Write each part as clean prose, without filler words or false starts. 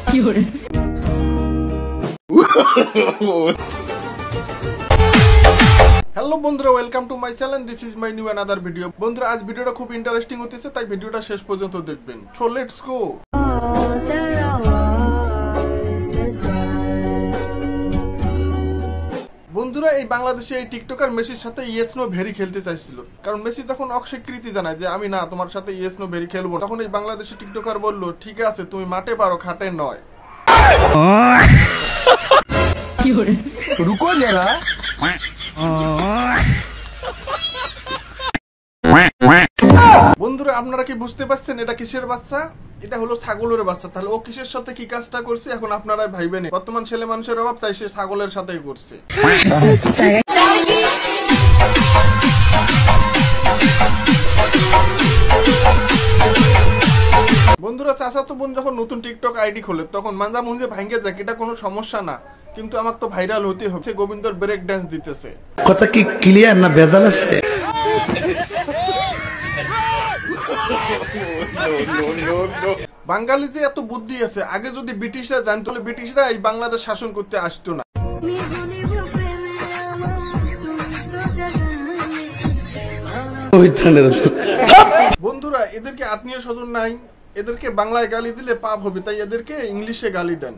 Hello বন্ধুরা, welcome to my channel. This is my new another video. বন্ধুরা, আজ ভিডিওটা খুব ইন্টারেস্টিং হতেছে, তাই ভিডিওটা শেষ পর্যন্ত দেখবেন। So let's go. বন্ধুরা, এই বাংলাদেশে এই টিকটকার মেসির সাথে ইয়েস নো ভেরি খেলতে চাইছিল, কারণ মেসি তখন অস্বীকৃতি জানায় যে আমি না, তোমার সাথে ইয়েস নো ভেরি খেলবো। তখন এই বাংলাদেশি টিকটকার বলল, ঠিক আছে, তুমি মাঠে পারো, খাটে নয়। रुको जरा। বন্ধুরা, আপনারা কি বুঝতে পারছেন এটা কিসের বাচ্চা? এটা হলো ছাগলের বাচ্চা। তাহলে ও কিসের সাথে কি কাজটা করছে এখন আপনারাই ভাইবেন। বর্তমান ছেলে মানুষের অভাব, তাই সে ছাগলের সাথেই করছে। বন্ধুরা, চাচাতো বোন যখন নতুন টিকটক আইডি খোলে তখন মাঞ্জা মুঞ্জে ভাঙ্গে যায়, এটা কোনো সমস্যা না, কিন্তু আমার তো ভাইরাল হতে হবে। সে গোবিন্দর ব্রেক ডান্স দিতেছে। কথা কি ক্লিয়ার না ভেজাল আছে? বাঙালি যে এত বুদ্ধি আছে, আগে যদি ব্রিটিশরা জানতো তাহলে ব্রিটিশরা এই বাংলাদেশ শাসন করতে আসতো না। বন্ধুরা, এদেরকে আত্মীয় স্বজন নাই, এদেরকে বাংলায় গালি দিলে পাপ হবে, তাই এদেরকে ইংলিশে গালি দেন।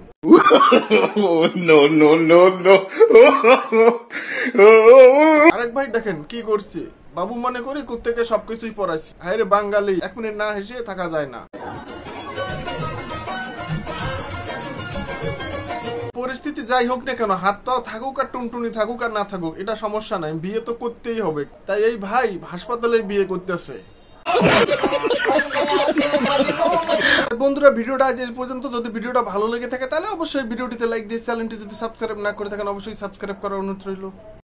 আরেক ভাই দেখেন কি করছে, বাবু মনে করি কুত্তেকে সবকিছুই পড়াইছি। হায়রে বাঙালি, এক মিনিট না হেসে থাকা যায় না। পরিস্থিতি যাই হোক না কেন, হাত তো থাকুক আর টুনটুনি থাকুক আর না থাকুক, এটা সমস্যা নাই, বিয়ে তো করতেই হবে। তাই এই ভাই হাসপাতালে বিয়ে করতেছে। বন্ধুরা, ভিডিওটা আজ এই পর্যন্ত। যদি ভিডিওটা ভালো লেগে থাকে তাহলে অবশ্যই ভিডিওটিতে লাইক দিয়ে, চ্যানেলটি যদি সাবস্ক্রাইব না করে থাকেন অবশ্যই সাবস্ক্রাইব করার অনুরোধ রইল।